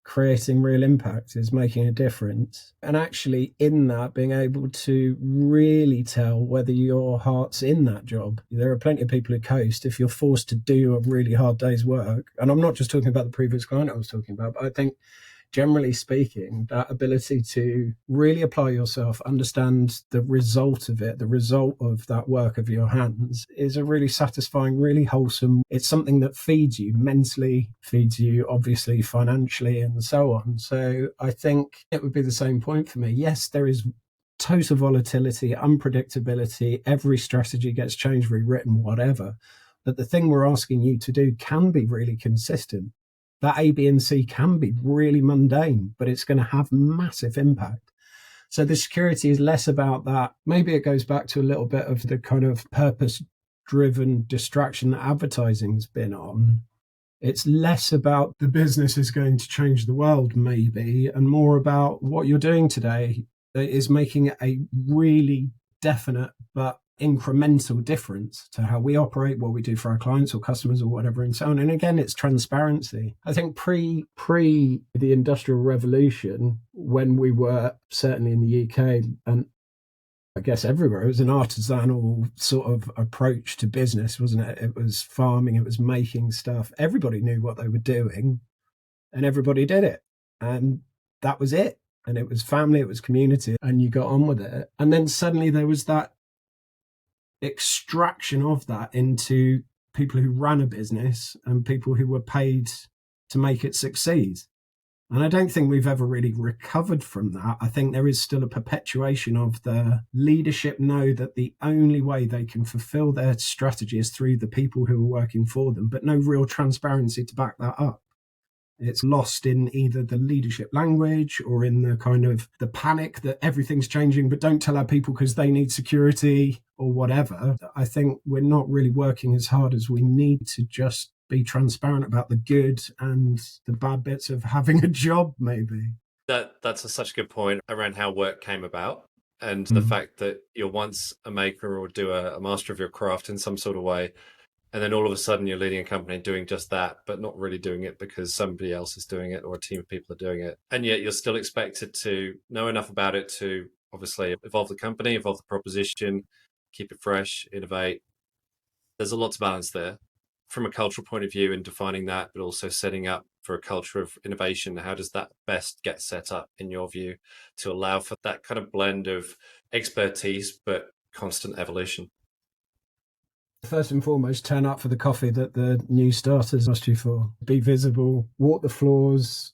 creating real impact, is making a difference. And actually in that, being able to really tell whether your heart's in that job. There are plenty of people who coast if you're forced to do a really hard day's work. And I'm not just talking about the previous client I was talking about, but I think generally speaking, that ability to really apply yourself, understand the result of it, the result of that work of your hands, is a really satisfying, really wholesome. It's something that feeds you mentally, feeds you obviously financially, and so on. So I think it would be the same point for me. Yes, there is total volatility, unpredictability. Every strategy gets changed, rewritten, whatever. But the thing we're asking you to do can be really consistent. That A, B, and C can be really mundane, but it's going to have massive impact. So the security is less about that. Maybe it goes back to a little bit of the kind of purpose driven distraction that advertising's been on. It's less about the business is going to change the world, maybe, and more about what you're doing today is making a really definite but incremental difference to how we operate, what we do for our clients or customers or whatever, and so on. And again, it's transparency. I think pre the Industrial Revolution, when we were certainly in the UK and I guess everywhere, it was an artisanal sort of approach to business, wasn't it? It was farming, it was making stuff. Everybody knew what they were doing and everybody did it. And that was it. And it was family, it was community, and you got on with it. And then suddenly there was that extraction of that into people who ran a business and people who were paid to make it succeed. And I don't think we've ever really recovered from that. I think there is still a perpetuation of the leadership know that the only way they can fulfill their strategy is through the people who are working for them, but no real transparency to back that up. It's lost in either the leadership language or in the kind of the panic that everything's changing, but don't tell our people because they need security or whatever. I think we're not really working as hard as we need to just be transparent about the good and the bad bits of having a job, maybe. That's such a good point around how work came about and the fact that you're once a maker or do a master of your craft in some sort of way. And then all of a sudden you're leading a company doing just that, but not really doing it because somebody else is doing it or a team of people are doing it. And yet you're still expected to know enough about it to obviously evolve the company, evolve the proposition, keep it fresh, innovate. There's a lot to balance there from a cultural point of view in defining that, but also setting up for a culture of innovation. How does that best get set up in your view to allow for that kind of blend of expertise, but constant evolution? First and foremost, turn up for the coffee that the new starters asked you for. Be visible, walk the floors,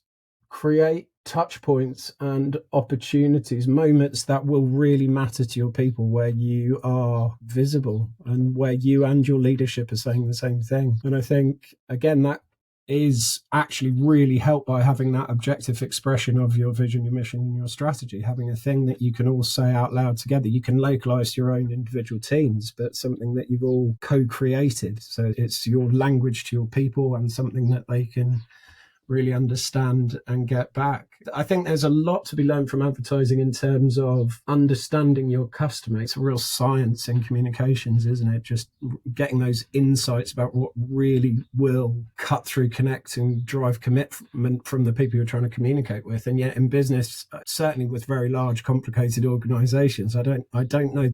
create touch points and opportunities, moments that will really matter to your people where you are visible and where you and your leadership are saying the same thing. And I think, again, that is actually really helped by having that objective expression of your vision, your mission, and your strategy, having a thing that you can all say out loud together. You can localize your own individual teams, but something that you've all co-created. So it's your language to your people and something that they can really understand and get back. I think there's a lot to be learned from advertising in terms of understanding your customer. It's a real science in communications, isn't it? Just getting those insights about what really will cut through, connect and drive commitment from the people you're trying to communicate with. And yet in business, certainly with very large, complicated organizations, I don't know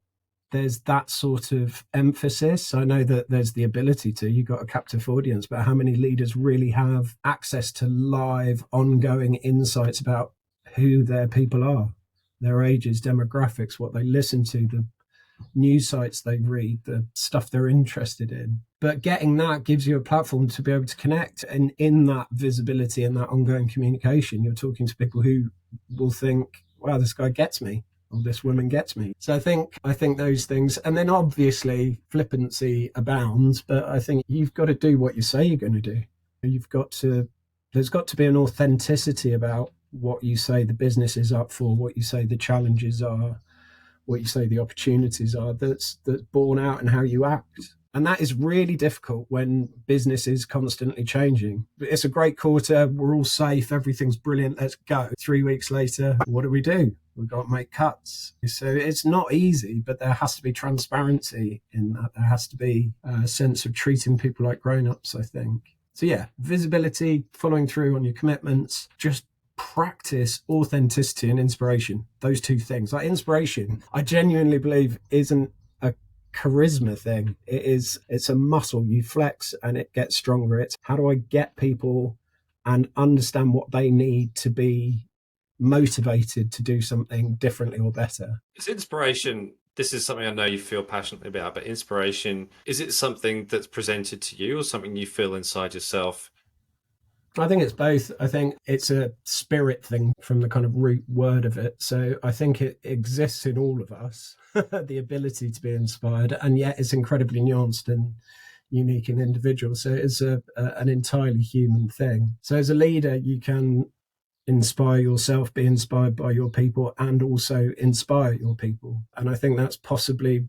there's that sort of emphasis. I know that there's the ability to, you've got a captive audience, but how many leaders really have access to live, ongoing insights about who their people are, their ages, demographics, what they listen to, the news sites they read, the stuff they're interested in. But getting that gives you a platform to be able to connect. And in that visibility and that ongoing communication, you're talking to people who will think, wow, this guy gets me. Or this woman gets me. So I think those things, and then obviously flippancy abounds, but I think you've got to do what you say you're going to do. There's got to be an authenticity about what you say the business is up for, what you say the challenges are, what you say the opportunities are, that's borne out in how you act. And that is really difficult when business is constantly changing. It's a great quarter. We're all safe. Everything's brilliant. Let's go. 3 weeks later, what do? We've got to make cuts. So it's not easy, but there has to be transparency in that. There has to be a sense of treating people like grown-ups, I think. So yeah, visibility, following through on your commitments, just practice authenticity and inspiration. Those two things. Like inspiration, I genuinely believe isn't a charisma thing. It's a muscle you flex and it gets stronger. It's how do I get people and understand what they need to be motivated to do something differently or better. Is inspiration, this is something I know you feel passionately about, but inspiration, is it something that's presented to you or something you feel inside yourself? I think it's both. I think it's a spirit thing from the kind of root word of it. So I think it exists in all of us, the ability to be inspired, and yet it's incredibly nuanced and unique and individual. So it's an entirely human thing. So as a leader, you can inspire yourself, be inspired by your people, and also inspire your people. And I think that's possibly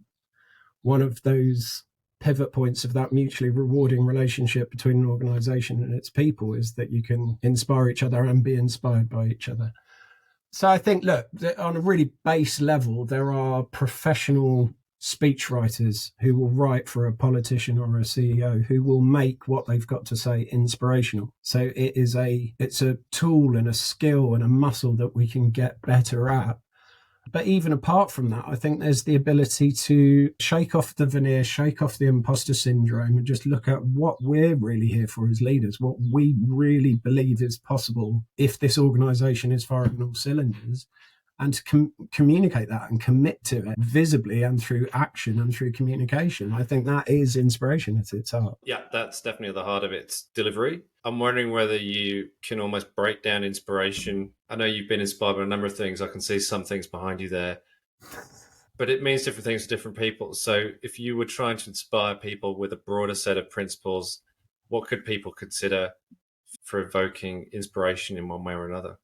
one of those pivot points of that mutually rewarding relationship between an organization and its people, is that you can inspire each other and be inspired by each other. So I think, look, on a really base level, there are professional speechwriters who will write for a politician or a CEO who will make what they've got to say inspirational. So it's a tool and a skill and a muscle that we can get better at. But even apart from that, I think there's the ability to shake off the veneer, shake off the imposter syndrome, and just look at what we're really here for as leaders, what we really believe is possible if this organization is firing on all cylinders, and to communicate that and commit to it visibly and through action and through communication. I think that is inspiration at its heart. Yeah, that's definitely at the heart of its delivery. I'm wondering whether you can almost break down inspiration. I know you've been inspired by a number of things. I can see some things behind you there, but it means different things to different people. So if you were trying to inspire people with a broader set of principles, what could people consider for evoking inspiration in one way or another?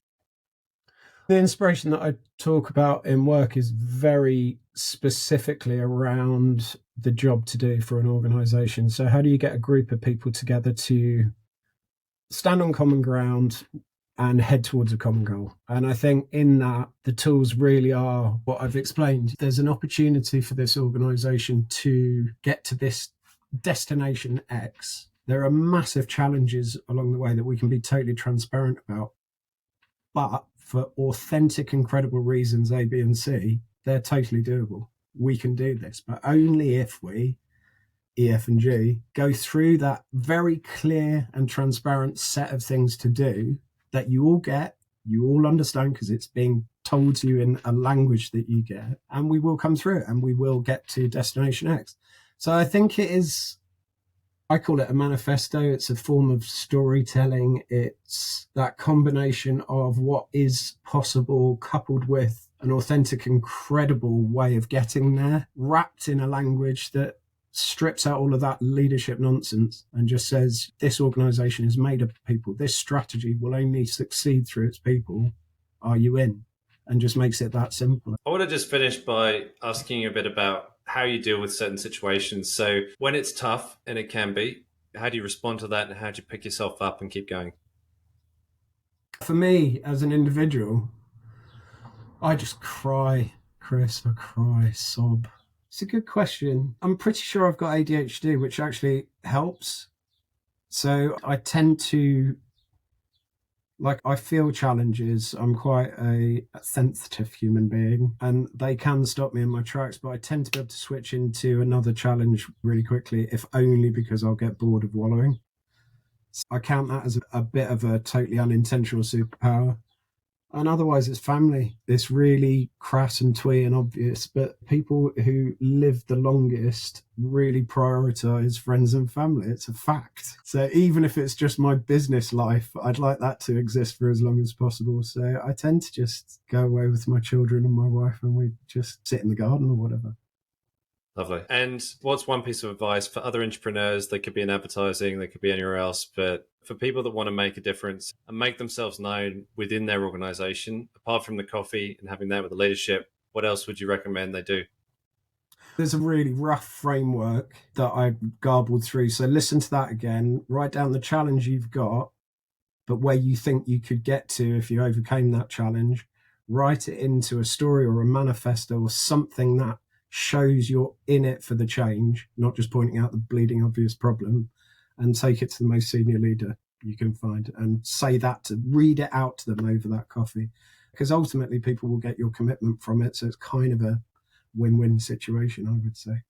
The inspiration that I talk about in work is very specifically around the job to do for an organization. So how do you get a group of people together to stand on common ground and head towards a common goal? And I think in that, the tools really are what I've explained. There's an opportunity for this organization to get to this destination X. There are massive challenges along the way that we can be totally transparent about. But for authentic and credible reasons, A, B, and C, they're totally doable. We can do this, but only if we, E, F, and G, go through that very clear and transparent set of things to do that you all get, you all understand, because it's being told to you in a language that you get, and we will come through it and we will get to destination X. So I think it is, I call it a manifesto. It's a form of storytelling. It's that combination of what is possible coupled with an authentic and credible way of getting there, wrapped in a language that strips out all of that leadership nonsense and just says, this organization is made up of people. This strategy will only succeed through its people. Are you in? And just makes it that simple. I want to just finish by asking you a bit about how you deal with certain situations. So when it's tough, and it can be, how do you respond to that, and how do you pick yourself up and keep going? For me, as an individual, I just cry, Chris. I cry, sob. It's a good question. I'm pretty sure I've got ADHD, which actually helps. So I tend to, I feel challenges. I'm quite a sensitive human being, and they can stop me in my tracks, but I tend to be able to switch into another challenge really quickly, if only because I'll get bored of wallowing. So I count that as a bit of a totally unintentional superpower. And otherwise, it's family. It's really crass and twee and obvious, but people who live the longest really prioritize friends and family. It's a fact. So even if it's just my business life, I'd like that to exist for as long as possible. So I tend to just go away with my children and my wife, and we just sit in the garden or whatever. Lovely. And what's one piece of advice for other entrepreneurs? They could be in advertising, they could be anywhere else, but for people that want to make a difference and make themselves known within their organization, apart from the coffee and having that with the leadership, what else would you recommend they do? There's a really rough framework that I garbled through. So listen to that again, write down the challenge you've got, but where you think you could get to if you overcame that challenge, write it into a story or a manifesto or something that shows you're in it for the change, not just pointing out the bleeding obvious problem, and take it to the most senior leader you can find and say that, to read it out to them over that coffee, because ultimately people will get your commitment from it. So it's kind of a win-win situation, I would say.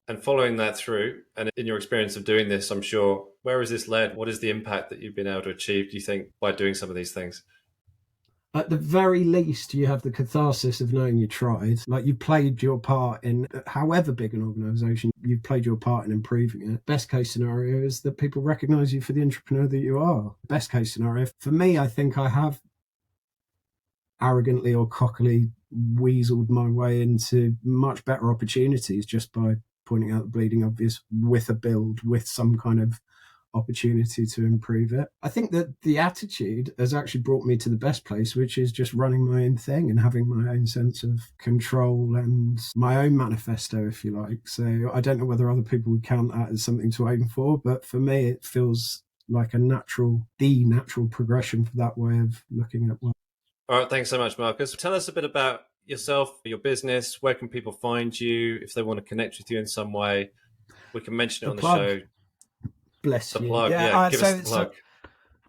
And following that through, and in your experience of doing this, I'm sure, where has this led? What is the impact that you've been able to achieve, do you think, by doing some of these things? At the very least, you have the catharsis of knowing you tried. Like, you played your part in, however big an organization, you've played your part in improving it. Best case scenario is that people recognize you for the entrepreneur that you are. Best case scenario, for me, I think I have arrogantly or cockily weaseled my way into much better opportunities just by pointing out the bleeding obvious with a build, with some kind of opportunity to improve it. I think that the attitude has actually brought me to the best place, which is just running my own thing and having my own sense of control and my own manifesto, if you like. So I don't know whether other people would count that as something to aim for, but for me, it feels like the natural progression for that way of looking at work. All right, thanks so much, Marcus. Tell us a bit about yourself, your business. Where can people find you if they want to connect with you in some way? We can mention it on the show. Bless The you. plug, give us the plug.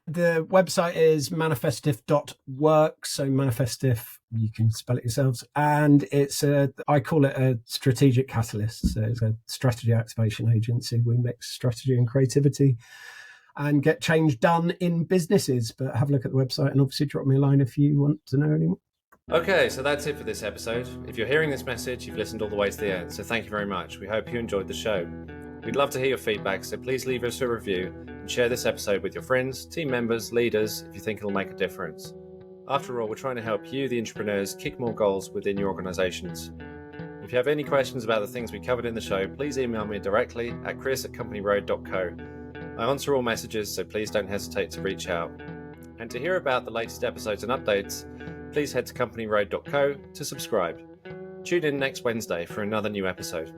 The website is manifestive.work. So Manifestive, you can spell it yourselves. And I call it a strategic catalyst. So it's a strategy activation agency. We mix strategy and creativity and get change done in businesses. But have a look at the website and obviously drop me a line if you want to know any more. Okay, so that's it for this episode. If you're hearing this message, you've listened all the way to the end. So thank you very much. We hope you enjoyed the show. We'd love to hear your feedback, so please leave us a review and share this episode with your friends, team members, leaders, if you think it'll make a difference. After all, we're trying to help you, the entrepreneurs, kick more goals within your organizations. If you have any questions about the things we covered in the show, please email me directly at chris@companyroad.co. I answer all messages, so please don't hesitate to reach out. And to hear about the latest episodes and updates, please head to companyroad.co to subscribe. Tune in next Wednesday for another new episode.